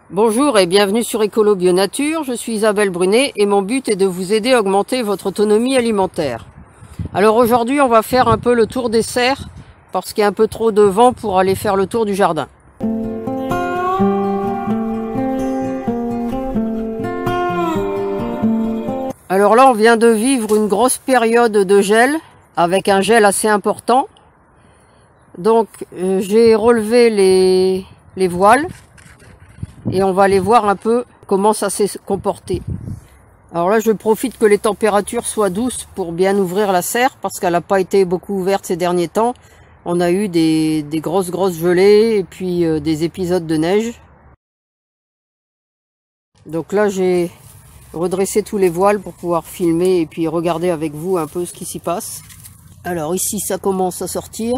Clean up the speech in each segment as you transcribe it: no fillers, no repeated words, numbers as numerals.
Bonjour et bienvenue sur Écolo Bio Nature, je suis Isabelle Brunet et mon but est de vous aider à augmenter votre autonomie alimentaire. Alors aujourd'hui on va faire un peu le tour des serres parce qu'il y a un peu trop de vent pour aller faire le tour du jardin. Alors là on vient de vivre une grosse période de gel avec un gel assez important. Donc j'ai relevé les voiles. Et on va aller voir un peu comment ça s'est comporté. Alors là, je profite que les températures soient douces pour bien ouvrir la serre, parce qu'elle n'a pas été beaucoup ouverte ces derniers temps. On a eu des grosses gelées et puis des épisodes de neige. Donc là, j'ai redressé tous les voiles pour pouvoir filmer et puis regarder avec vous un peu ce qui s'y passe. Alors ici, ça commence à sortir.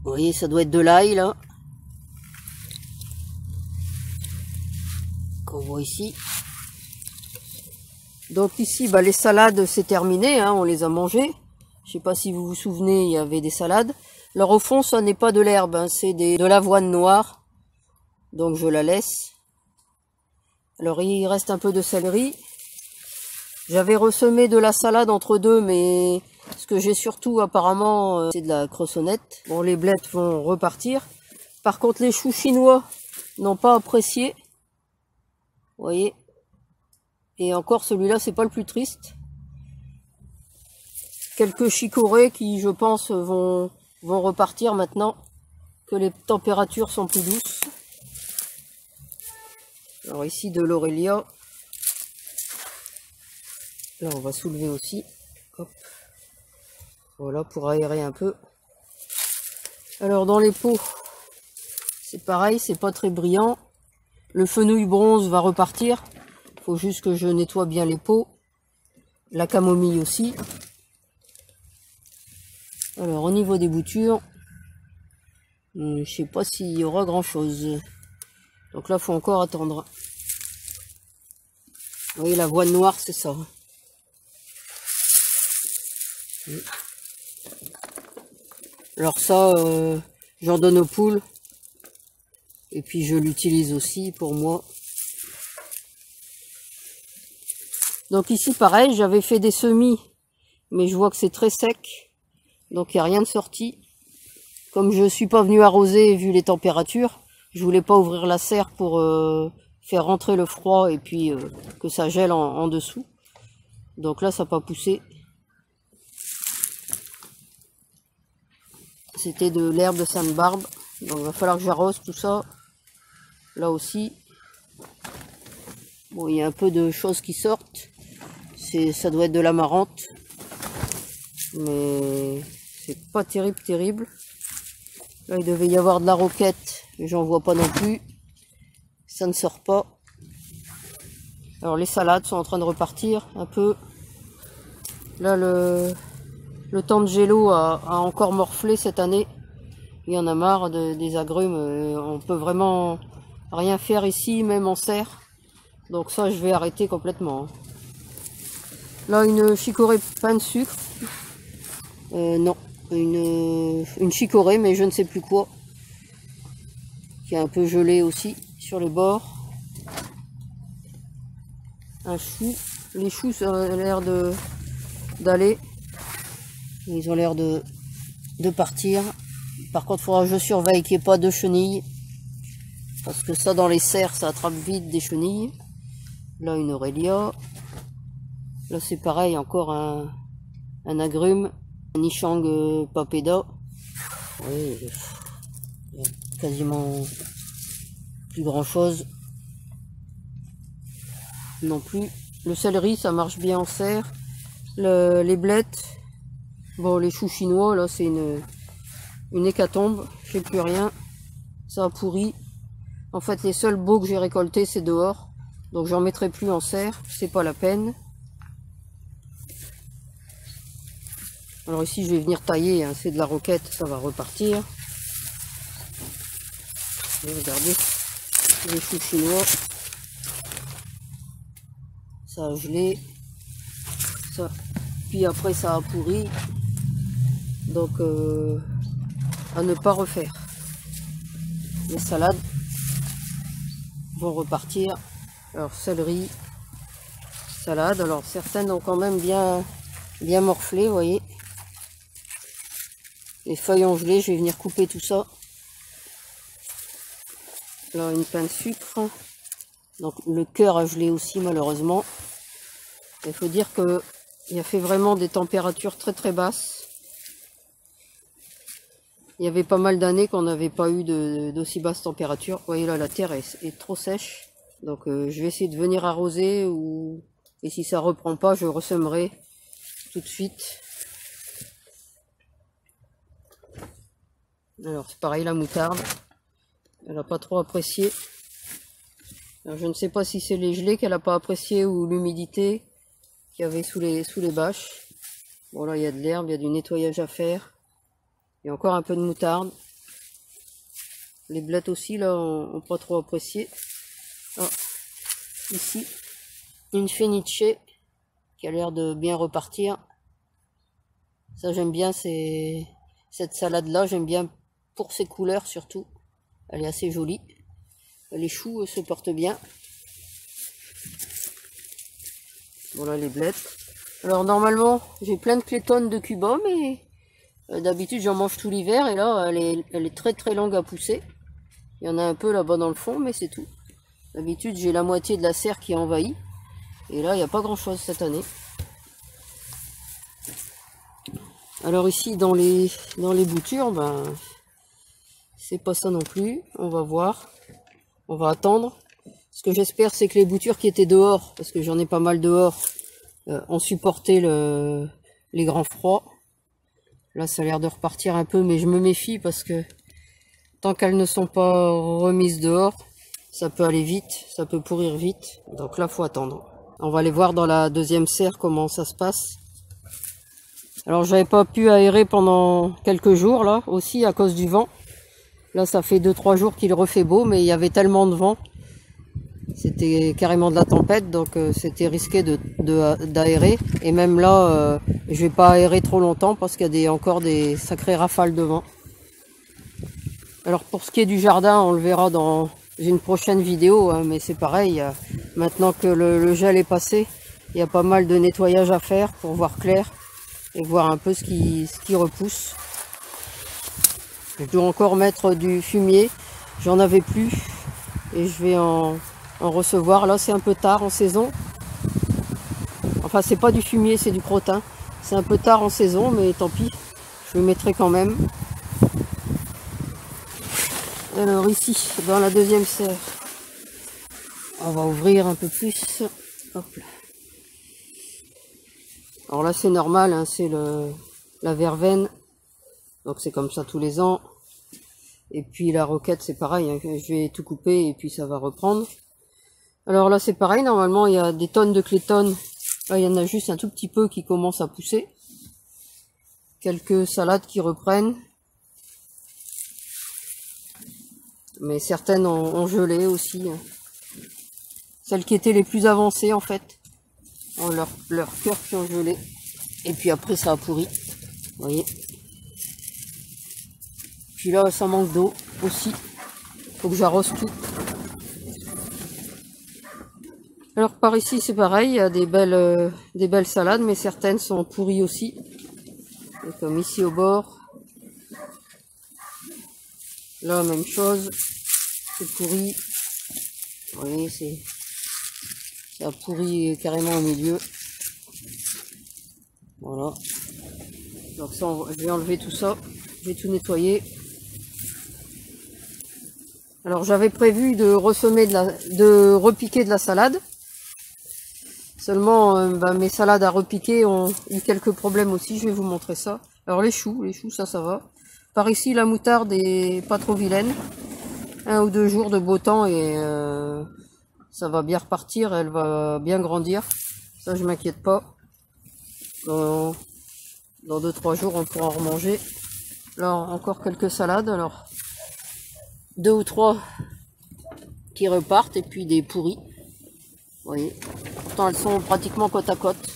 Vous voyez, ça doit être de l'ail là. Qu'on voit ici. Donc ici, les salades, c'est terminé, hein, on les a mangées. Je sais pas si vous vous souvenez, il y avait des salades. Alors au fond, ça n'est pas de l'herbe, hein, c'est de l'avoine noire. Donc je la laisse. Alors il reste un peu de céleri. J'avais ressemé de la salade entre deux, mais ce que j'ai surtout apparemment, c'est de la crossonnette. Bon, les blettes vont repartir. Par contre, les choux chinois n'ont pas apprécié. Vous voyez. Et encore, celui-là, c'est pas le plus triste. Quelques chicorées qui, je pense, vont repartir maintenant que les températures sont plus douces. Alors ici, de l'aurélia. Là, on va soulever aussi. Hop. Voilà, pour aérer un peu. Alors, dans les pots, c'est pareil, c'est pas très brillant. Le fenouil bronze va repartir. Il faut juste que je nettoie bien les pots. La camomille aussi. Alors, au niveau des boutures, je sais pas s'il y aura grand chose. Donc là, il faut encore attendre. Vous voyez, la voile noire, c'est ça. Alors ça, j'en donne aux poules. Et puis je l'utilise aussi pour moi. Donc ici pareil, j'avais fait des semis. Mais je vois que c'est très sec. Donc il n'y a rien de sorti. Comme je suis pas venu arroser vu les températures, je voulais pas ouvrir la serre pour faire rentrer le froid et puis que ça gèle en dessous. Donc là ça n'a pas poussé. C'était de l'herbe de Sainte-Barbe. Donc il va falloir que j'arrose tout ça. Là aussi. Bon, il y a un peu de choses qui sortent. Ça doit être de l'amarante. Mais c'est pas terrible. Là, il devait y avoir de la roquette. Mais j'en vois pas non plus. Ça ne sort pas. Alors les salades sont en train de repartir un peu. Là, le temps de gélo a encore morflé cette année. Il y en a marre des agrumes. On peut vraiment rien faire ici, même en serre. Donc ça, je vais arrêter complètement. Là, une chicorée pain de sucre. Non, une chicorée, mais je ne sais plus quoi. Qui est un peu gelée aussi sur les bords. Un chou. Les choux, ça a l'air d'aller. Ils ont l'air de partir. Par contre, il faudra que je surveille qu'il n'y ait pas de chenilles. Parce que ça, dans les serres, ça attrape vite des chenilles. Là, une aurélia. Là, c'est pareil, encore un agrume. Un Nishang papeda. Oui, il y a quasiment plus grand chose. Non plus. Le céleri, ça marche bien en serre. Les blettes. Bon, les choux chinois, là, c'est une hécatombe. Je sais plus rien. Ça a pourri. En fait, les seuls beaux que j'ai récoltés, c'est dehors. Donc, j'en mettrai plus en serre. C'est pas la peine. Alors ici, je vais venir tailler. Hein. C'est de la roquette. Ça va repartir. Et regardez. Les choux chinois. Ça a gelé. Ça. Puis après, ça a pourri. Donc, à ne pas refaire. Les salades vont repartir. Alors céleri, salade. Alors certaines ont quand même bien morflé, vous voyez. Les feuilles ont gelé, je vais venir couper tout ça. Là une pain de sucre. Donc le cœur a gelé aussi malheureusement. Il faut dire que il a fait vraiment des températures très basses. Il y avait pas mal d'années qu'on n'avait pas eu d'aussi basse température. Vous voyez là, la terre est trop sèche. Donc je vais essayer de venir arroser et si ça reprend pas, je ressèmerai tout de suite. Alors c'est pareil, la moutarde. Elle n'a pas trop apprécié. Alors, je ne sais pas si c'est les gelées qu'elle n'a pas apprécié ou l'humidité qu'il y avait sous les bâches. Bon là il y a de l'herbe, il y a du nettoyage à faire. Il y a encore un peu de moutarde. Les blettes aussi là ont pas trop apprécié. Ah, ici une fenice qui a l'air de bien repartir. Ça j'aime bien, cette salade là, j'aime bien pour ses couleurs surtout. Elle est assez jolie. Les choux se portent bien. Voilà les blettes. Alors normalement j'ai plein de clétones de Cuba, mais d'habitude j'en mange tout l'hiver et là elle est très longue à pousser. Il y en a un peu là-bas dans le fond, mais c'est tout. D'habitude j'ai la moitié de la serre qui est envahie. Et là il n'y a pas grand chose cette année. Alors ici dans les boutures, ben c'est pas ça non plus. On va voir. On va attendre. Ce que j'espère c'est que les boutures qui étaient dehors, parce que j'en ai pas mal dehors, ont supporté les grands froids. Là ça a l'air de repartir un peu, mais je me méfie parce que tant qu'elles ne sont pas remises dehors, ça peut aller vite, ça peut pourrir vite. Donc là faut attendre. On va aller voir dans la deuxième serre comment ça se passe. Alors j'avais pas pu aérer pendant quelques jours là aussi à cause du vent. Là ça fait 2-3 jours qu'il refait beau, mais il y avait tellement de vent. C'était carrément de la tempête, donc c'était risqué d'aérer. Et même là, je vais pas aérer trop longtemps parce qu'il y a encore des sacrées rafales de vent. Alors pour ce qui est du jardin, on le verra dans une prochaine vidéo, hein, mais c'est pareil. Maintenant que le gel est passé, il y a pas mal de nettoyage à faire pour voir clair et voir un peu ce qui repousse. Je dois encore mettre du fumier. J'en avais plus et je vais en recevoir. Là c'est un peu tard en saison. Enfin c'est pas du fumier, c'est du crottin. C'est un peu tard en saison, mais tant pis, je le mettrai quand même. Alors ici, dans la deuxième serre, on va ouvrir un peu plus. Hop là. Alors là c'est normal, hein, c'est la verveine. Donc c'est comme ça tous les ans. Et puis la roquette c'est pareil, hein, je vais tout couper et puis ça va reprendre. Alors là c'est pareil, normalement il y a des tonnes de clétones. Là il y en a juste un tout petit peu qui commence à pousser. Quelques salades qui reprennent. Mais certaines ont gelé aussi. Celles qui étaient les plus avancées en fait, ont leur cœur qui ont gelé. Et puis après ça a pourri. Vous voyez. Puis là ça manque d'eau aussi. Faut que j'arrose tout. Alors par ici c'est pareil, il y a des belles salades, mais certaines sont pourries aussi. Et comme ici au bord. Là même chose. C'est pourri. Vous voyez, ça a pourri carrément au milieu. Voilà. Donc ça, je vais enlever tout ça. Je vais tout nettoyer. Alors j'avais prévu de ressemer de repiquer de la salade. Seulement mes salades à repiquer ont eu quelques problèmes aussi. Je vais vous montrer ça. Alors les choux ça va. Par ici la moutarde est pas trop vilaine. 1 ou 2 jours de beau temps et ça va bien repartir, elle va bien grandir. Ça je m'inquiète pas. Dans 2-3 jours on pourra en remanger. Là encore quelques salades, alors 2 ou 3 qui repartent et puis des pourris. Vous voyez, pourtant elles sont pratiquement côte à côte.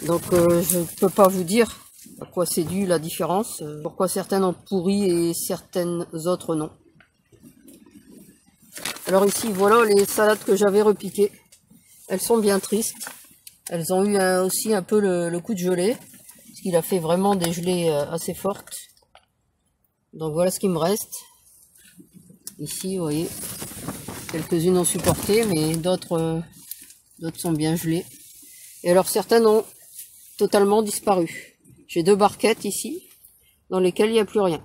Donc je ne peux pas vous dire À quoi c'est dû la différence? Pourquoi certaines ont pourri et certaines autres non? Alors ici, voilà les salades que j'avais repiquées. Elles sont bien tristes. Elles ont eu aussi un peu le coup de gelée. Parce qu'il a fait vraiment des gelées assez fortes. Donc voilà ce qui me reste. Ici, vous voyez, quelques-unes ont supporté, mais d'autres sont bien gelées. Et alors certaines ont totalement disparu. J'ai 2 barquettes ici, dans lesquelles il n'y a plus rien.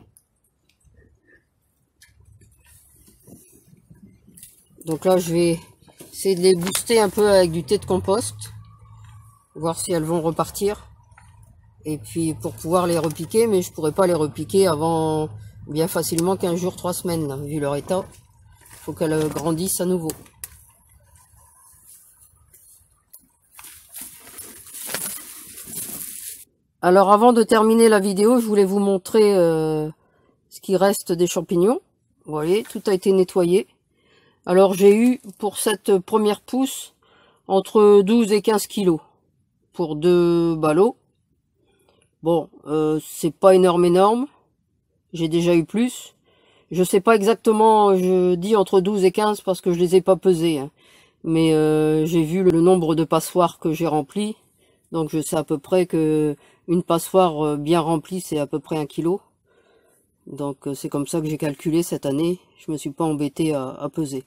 Donc là, je vais essayer de les booster un peu avec du thé de compost. Voir si elles vont repartir. Et puis pour pouvoir les repiquer, mais je pourrais pas les repiquer avant bien facilement 15 jours, 3 semaines, là, vu leur état. Il faut qu'elles grandissent à nouveau. Alors avant de terminer la vidéo, je voulais vous montrer ce qui reste des champignons. Vous voyez, tout a été nettoyé. Alors j'ai eu pour cette première pousse entre 12 et 15 kilos pour 2 ballots. Bon, c'est pas énorme. J'ai déjà eu plus. Je sais pas exactement, je dis entre 12 et 15 parce que je les ai pas pesés. Hein. Mais j'ai vu le nombre de passoires que j'ai remplis. Donc je sais à peu près que une passoire bien remplie, c'est à peu près 1 kilo. Donc c'est comme ça que j'ai calculé cette année. Je me suis pas embêté à peser.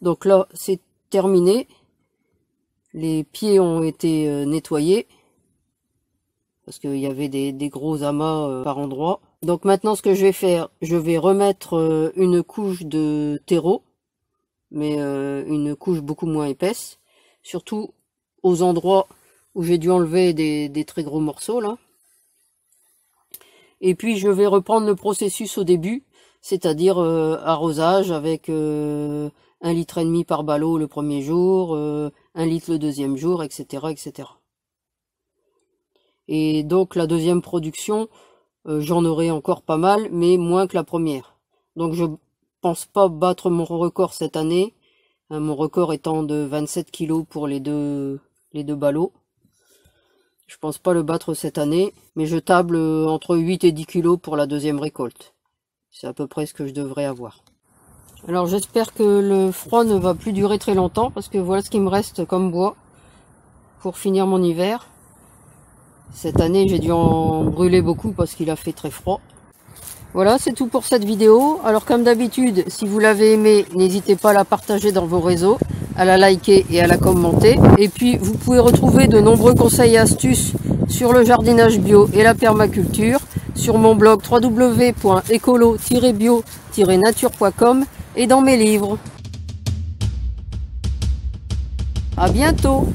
Donc là, c'est terminé. Les pieds ont été nettoyés. Parce qu'il y avait des gros amas par endroit. Donc maintenant, ce que je vais faire, je vais remettre une couche de terreau. Mais une couche beaucoup moins épaisse. Surtout aux endroits où j'ai dû enlever des très gros morceaux là. Et puis je vais reprendre le processus au début, c'est-à-dire arrosage avec 1,5 litre par ballot le premier jour, 1 litre le deuxième jour, etc., etc. Et donc la deuxième production, j'en aurai encore pas mal, mais moins que la première. Donc je pense pas battre mon record cette année, hein, mon record étant de 27 kg pour les deux ballots. Je pense pas le battre cette année, mais je table entre 8 et 10 kg pour la deuxième récolte. C'est à peu près ce que je devrais avoir. Alors j'espère que le froid ne va plus durer très longtemps, parce que voilà ce qui me reste comme bois pour finir mon hiver. Cette année j'ai dû en brûler beaucoup parce qu'il a fait très froid. Voilà, c'est tout pour cette vidéo. Alors comme d'habitude, si vous l'avez aimé, n'hésitez pas à la partager dans vos réseaux, à la liker et à la commenter. Et puis vous pouvez retrouver de nombreux conseils et astuces sur le jardinage bio et la permaculture sur mon blog www.ecolo-bio-nature.com et dans mes livres. À bientôt!